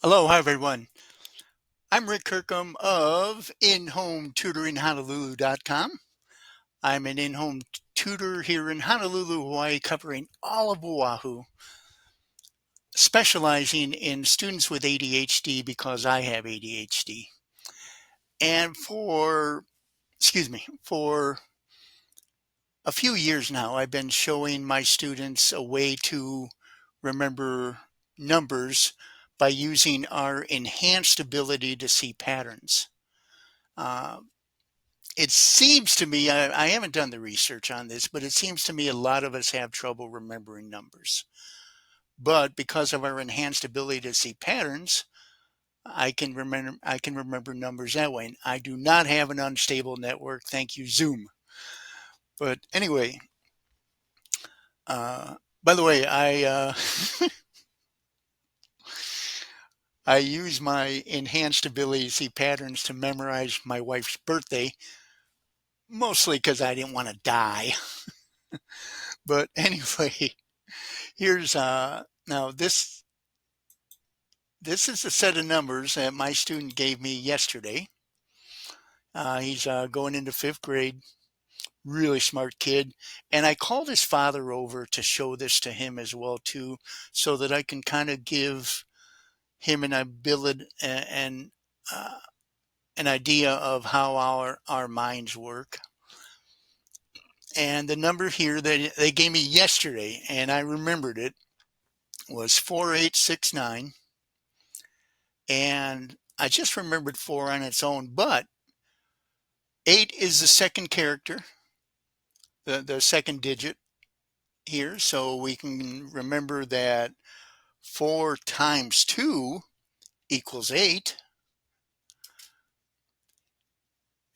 Hello, hi everyone. I'm Rick Kirkham of In-Home Tutoring Honolulu.com. I'm an in-home tutor here in Honolulu, Hawaii, covering all of Oahu, specializing in students with ADHD because I have ADHD. And for a few years now, I've been showing my students a way to remember numbers by using our enhanced ability to see patterns. Uh, It seems to me, I haven't done the research on this, but it seems to me a lot of us have trouble remembering numbers. But because of our enhanced ability to see patterns, I can remember numbers that way. And I do not have an unstable network. Thank you, Zoom. But anyway, by the way, I use my enhanced ability to see patterns to memorize my wife's birthday, mostly because I didn't want to die. But anyway, here's now this is a set of numbers that my student gave me yesterday. He's going into fifth grade, really smart kid, and I called his father over to show this to him as well too, so that I can kind of give him an ability and an idea of how our minds work. And the number here that they gave me yesterday, and I remembered it, was 4869, and I just remembered four on its own, but eight is the second character, the second digit here. So we can remember that 4 times 2 equals 8.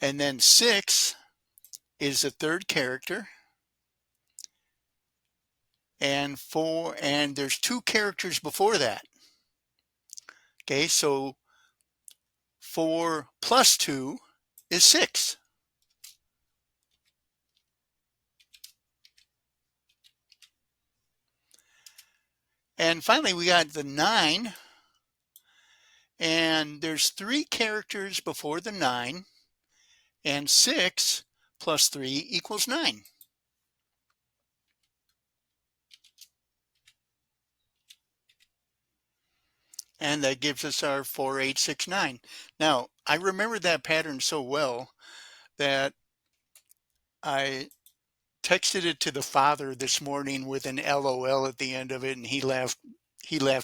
And then 6 is the third character. And there's two characters before that. Okay, so 4 plus 2 is 6. And finally, we got the 9. And there's 3 characters before the 9. And 6 plus 3 equals 9. And that gives us our 4869. Now, I remember that pattern so well that I texted it to the father this morning with an LOL at the end of it, and he laughed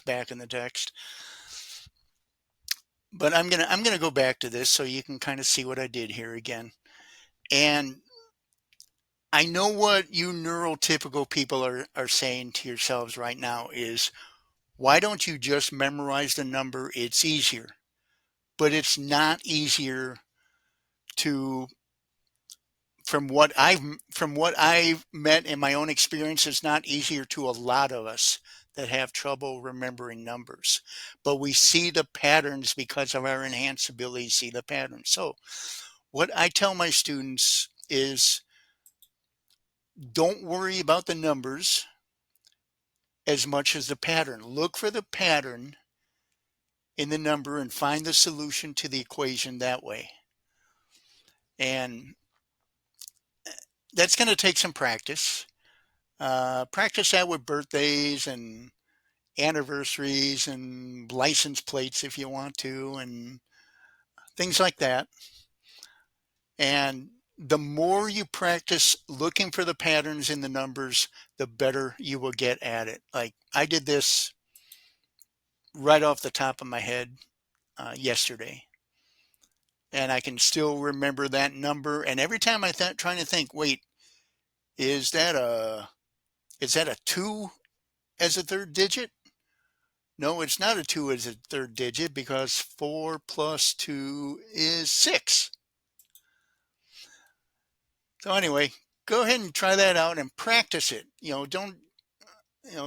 back in the text. But I'm gonna go back to this so you can kind of see what I did here again. And I know what you neurotypical people are saying to yourselves right now is, why don't you just memorize the number? It's easier. But it's not easier to from what I've met in my own experience, it's not easier to a lot of us that have trouble remembering numbers. But we see the patterns because of our enhanced ability to see the patterns. So what I tell my students is, don't worry about the numbers as much as the pattern. Look for the pattern in the number and find the solution to the equation that way. And that's going to take some practice. Practice that with birthdays and anniversaries and license plates if you want to, and things like that. And the more you practice looking for the patterns in the numbers, the better you will get at it. Like I did this right off the top of my head yesterday, and I can still remember that number. And every time trying to think, wait, is that a two as a third digit? No, it's not a 2 as a third digit because 4 plus 2 is 6. So anyway, go ahead and try that out and practice it. Don't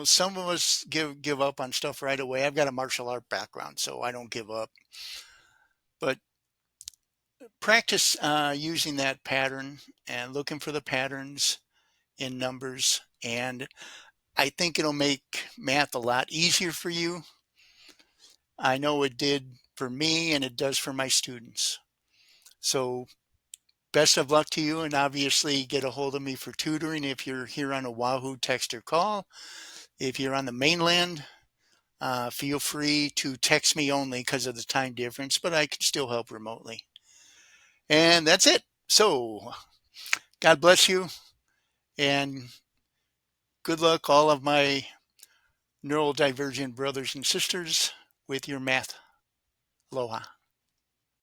some of us give up on stuff right away. I've got a martial art background, so I don't give up. But practice using that pattern and looking for the patterns in numbers, and I think it'll make math a lot easier for you. I know it did for me and it does for my students. So best of luck to you, and obviously get a hold of me for tutoring if you're here on Oahu, text or call. If you're on the mainland, feel free to text me only because of the time difference, but I can still help remotely. And that's it. So God bless you and good luck, all of my neurodivergent brothers and sisters, with your math. Aloha.